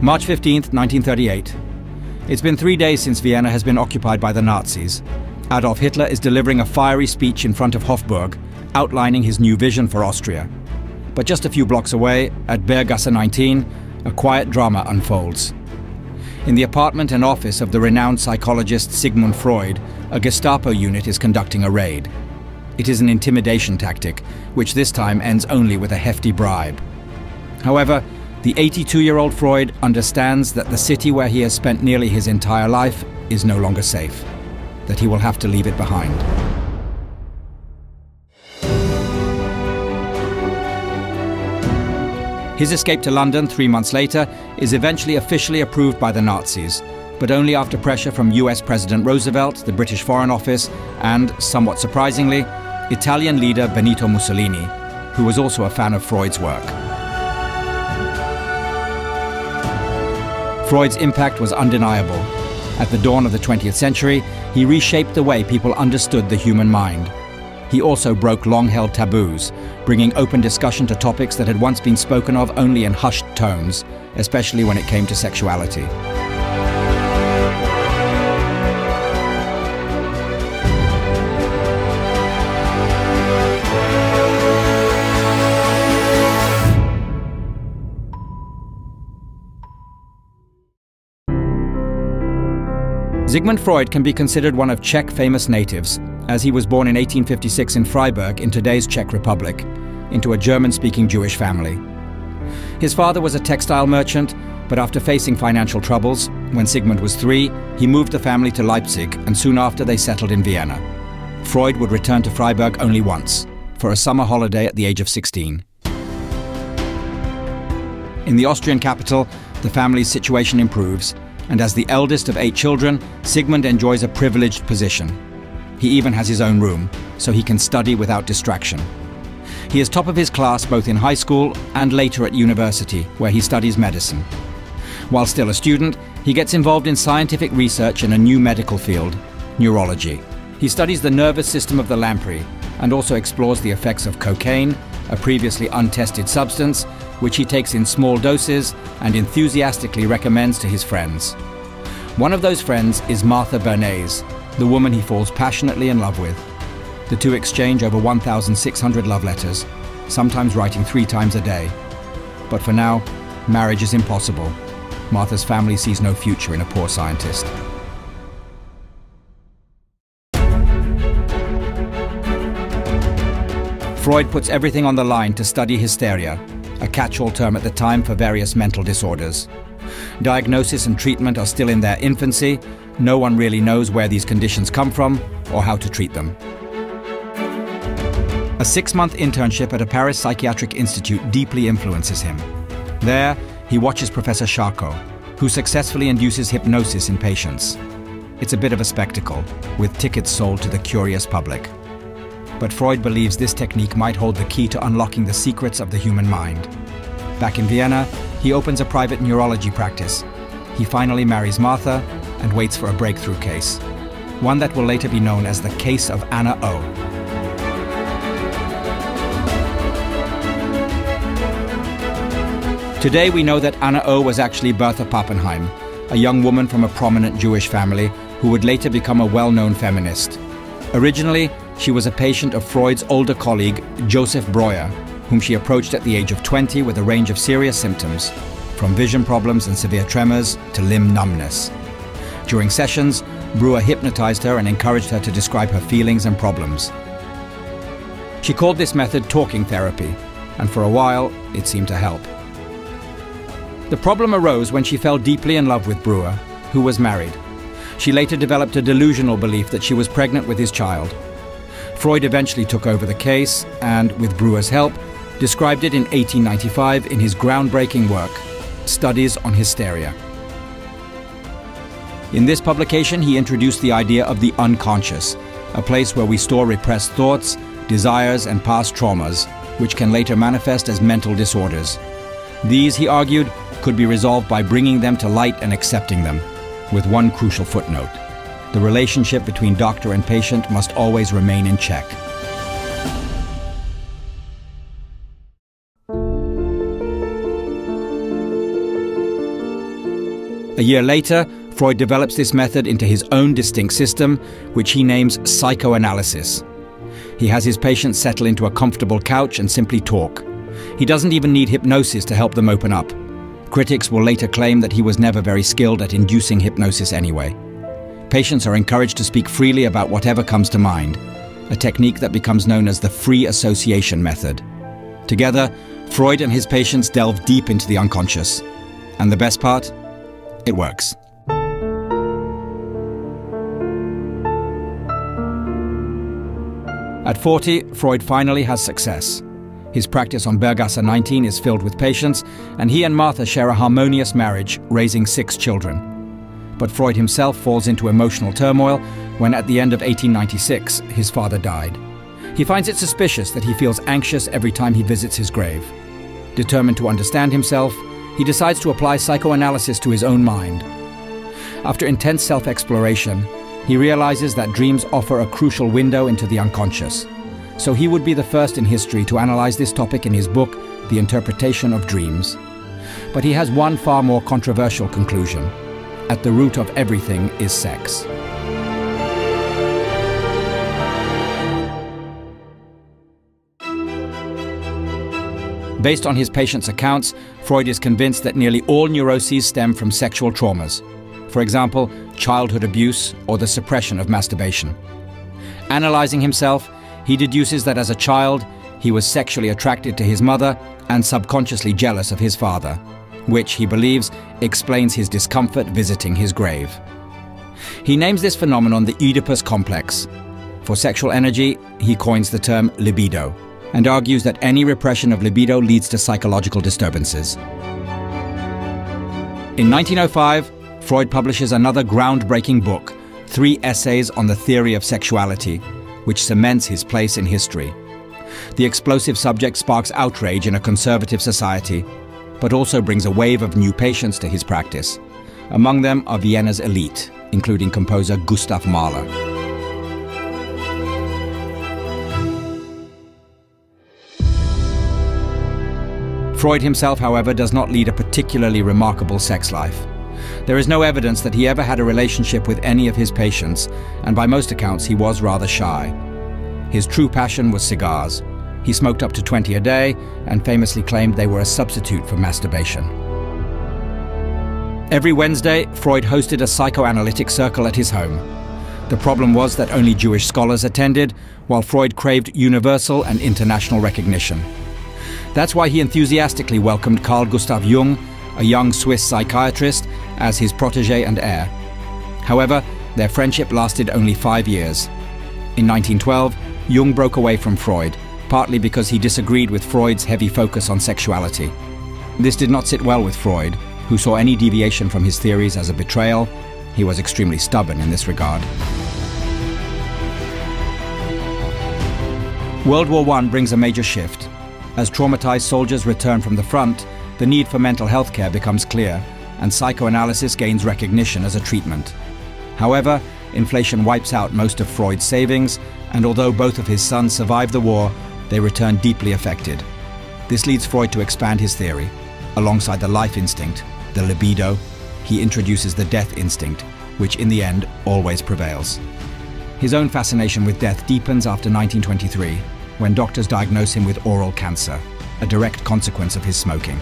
March 15th, 1938. It's been 3 days since Vienna has been occupied by the Nazis. Adolf Hitler is delivering a fiery speech in front of Hofburg, outlining his new vision for Austria. But just a few blocks away, at Berggasse 19, a quiet drama unfolds. In the apartment and office of the renowned psychologist Sigmund Freud, a Gestapo unit is conducting a raid. It is an intimidation tactic, which this time ends only with a hefty bribe. However, the 82-year-old Freud understands that the city where he has spent nearly his entire life is no longer safe, that he will have to leave it behind. His escape to London 3 months later is eventually officially approved by the Nazis, but only after pressure from US President Roosevelt, the British Foreign Office, and, somewhat surprisingly, Italian leader Benito Mussolini, who was also a fan of Freud's work. Freud's impact was undeniable. At the dawn of the 20th century, he reshaped the way people understood the human mind. He also broke long-held taboos, bringing open discussion to topics that had once been spoken of only in hushed tones, especially when it came to sexuality. Sigmund Freud can be considered one of Czech famous natives, as he was born in 1856 in Freiburg in today's Czech Republic, into a German-speaking Jewish family. His father was a textile merchant, but after facing financial troubles, when Sigmund was 3, he moved the family to Leipzig, and soon after they settled in Vienna. Freud would return to Freiburg only once, for a summer holiday at the age of 16. In the Austrian capital, the family's situation improves, and as the eldest of 8 children, Sigmund enjoys a privileged position. He even has his own room, so he can study without distraction. He is top of his class both in high school and later at university, where he studies medicine. While still a student, he gets involved in scientific research in a new medical field, neurology. He studies the nervous system of the lamprey and also explores the effects of cocaine, a previously untested substance, which he takes in small doses and enthusiastically recommends to his friends. One of those friends is Martha Bernays, the woman he falls passionately in love with. The two exchange over 1,600 love letters, sometimes writing 3 times a day. But for now, marriage is impossible. Martha's family sees no future in a poor scientist. Freud puts everything on the line to study hysteria, a catch-all term at the time for various mental disorders. Diagnosis and treatment are still in their infancy. No one really knows where these conditions come from or how to treat them. A 6-month internship at a Paris psychiatric institute deeply influences him. There, he watches Professor Charcot, who successfully induces hypnosis in patients. It's a bit of a spectacle, with tickets sold to the curious public. But Freud believes this technique might hold the key to unlocking the secrets of the human mind. Back in Vienna, he opens a private neurology practice. He finally marries Martha and waits for a breakthrough case, one that will later be known as the case of Anna O. Today we know that Anna O was actually Bertha Pappenheim, a young woman from a prominent Jewish family who would later become a well-known feminist. Originally, she was a patient of Freud's older colleague, Joseph Breuer, whom she approached at the age of 20 with a range of serious symptoms, from vision problems and severe tremors to limb numbness. During sessions, Breuer hypnotized her and encouraged her to describe her feelings and problems. She called this method talking therapy, and for a while, it seemed to help. The problem arose when she fell deeply in love with Breuer, who was married. She later developed a delusional belief that she was pregnant with his child. Freud eventually took over the case and, with Breuer's help, described it in 1895 in his groundbreaking work, Studies on Hysteria. In this publication, he introduced the idea of the unconscious, a place where we store repressed thoughts, desires, and past traumas, which can later manifest as mental disorders. These, he argued, could be resolved by bringing them to light and accepting them, with one crucial footnote. The relationship between doctor and patient must always remain in check. A year later, Freud develops this method into his own distinct system, which he names psychoanalysis. He has his patients settle into a comfortable couch and simply talk. He doesn't even need hypnosis to help them open up. Critics will later claim that he was never very skilled at inducing hypnosis anyway. Patients are encouraged to speak freely about whatever comes to mind, a technique that becomes known as the free association method. Together, Freud and his patients delve deep into the unconscious. And the best part? It works. At 40, Freud finally has success. His practice on Berggasse 19 is filled with patients, and he and Martha share a harmonious marriage, raising 6 children. But Freud himself falls into emotional turmoil when, at the end of 1896, his father died. He finds it suspicious that he feels anxious every time he visits his grave. Determined to understand himself, he decides to apply psychoanalysis to his own mind. After intense self-exploration, he realizes that dreams offer a crucial window into the unconscious. So he would be the first in history to analyze this topic in his book, The Interpretation of Dreams. But he has one far more controversial conclusion. At the root of everything is sex. Based on his patients' accounts, Freud is convinced that nearly all neuroses stem from sexual traumas. For example, childhood abuse or the suppression of masturbation. Analyzing himself, he deduces that as a child, he was sexually attracted to his mother and subconsciously jealous of his father, which, he believes, explains his discomfort visiting his grave. He names this phenomenon the Oedipus complex. For sexual energy, he coins the term libido, and argues that any repression of libido leads to psychological disturbances. In 1905, Freud publishes another groundbreaking book, 3 essays on the theory of sexuality, which cements his place in history. The explosive subject sparks outrage in a conservative society, but also brings a wave of new patients to his practice. Among them are Vienna's elite, including composer Gustav Mahler. Freud himself, however, does not lead a particularly remarkable sex life. There is no evidence that he ever had a relationship with any of his patients, and by most accounts he was rather shy. His true passion was cigars. He smoked up to 20 a day and famously claimed they were a substitute for masturbation. Every Wednesday, Freud hosted a psychoanalytic circle at his home. The problem was that only Jewish scholars attended, while Freud craved universal and international recognition. That's why he enthusiastically welcomed Carl Gustav Jung, a young Swiss psychiatrist, as his protégé and heir. However, their friendship lasted only 5 years. In 1912, Jung broke away from Freud, partly because he disagreed with Freud's heavy focus on sexuality. This did not sit well with Freud, who saw any deviation from his theories as a betrayal. He was extremely stubborn in this regard. World War I brings a major shift. As traumatized soldiers return from the front, the need for mental health care becomes clear, and psychoanalysis gains recognition as a treatment. However, inflation wipes out most of Freud's savings, and although both of his sons survive the war, they return deeply affected. This leads Freud to expand his theory. Alongside the life instinct, the libido, he introduces the death instinct, which in the end always prevails. His own fascination with death deepens after 1923, when doctors diagnose him with oral cancer, a direct consequence of his smoking.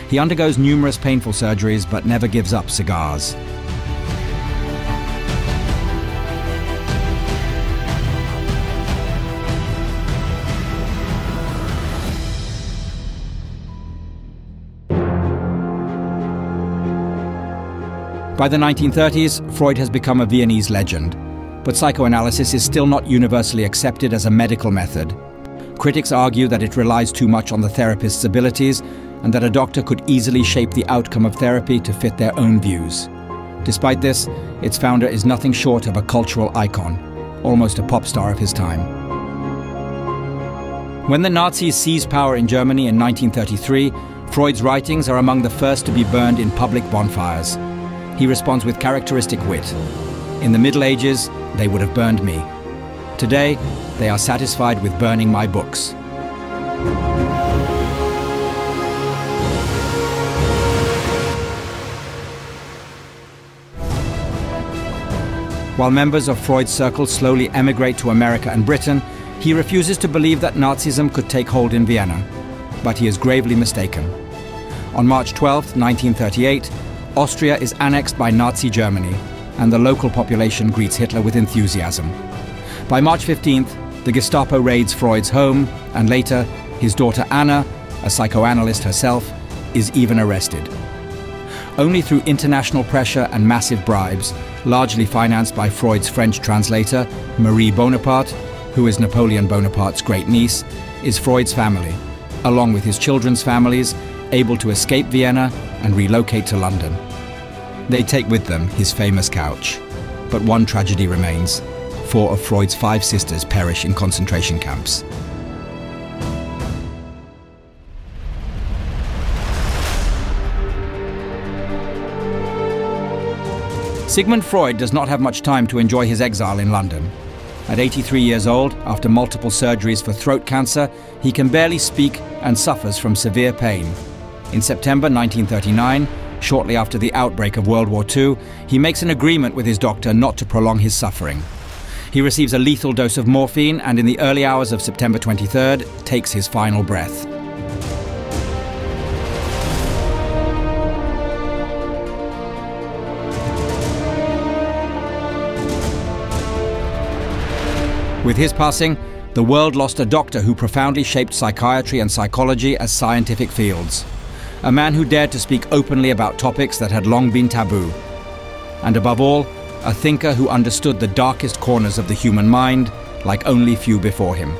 He undergoes numerous painful surgeries but never gives up cigars. By the 1930s, Freud has become a Viennese legend, but psychoanalysis is still not universally accepted as a medical method. Critics argue that it relies too much on the therapist's abilities and that a doctor could easily shape the outcome of therapy to fit their own views. Despite this, its founder is nothing short of a cultural icon, almost a pop star of his time. When the Nazis seize power in Germany in 1933, Freud's writings are among the first to be burned in public bonfires. He responds with characteristic wit. In the Middle Ages, they would have burned me. Today, they are satisfied with burning my books. While members of Freud's circle slowly emigrate to America and Britain, he refuses to believe that Nazism could take hold in Vienna. But he is gravely mistaken. On March 12, 1938, Austria is annexed by Nazi Germany, and the local population greets Hitler with enthusiasm. By March 15th, the Gestapo raids Freud's home, and later, his daughter Anna, a psychoanalyst herself, is even arrested. Only through international pressure and massive bribes, largely financed by Freud's French translator, Marie Bonaparte, who is Napoleon Bonaparte's great niece, is Freud's family, along with his children's families, able to escape Vienna and relocate to London. They take with them his famous couch. But one tragedy remains. 4 of Freud's 5 sisters perish in concentration camps. Sigmund Freud does not have much time to enjoy his exile in London. At 83 years old, after multiple surgeries for throat cancer, he can barely speak and suffers from severe pain. In September 1939, shortly after the outbreak of World War II, he makes an agreement with his doctor not to prolong his suffering. He receives a lethal dose of morphine and in the early hours of September 23rd, takes his final breath. With his passing, the world lost a doctor who profoundly shaped psychiatry and psychology as scientific fields. A man who dared to speak openly about topics that had long been taboo. And above all, a thinker who understood the darkest corners of the human mind like only few before him.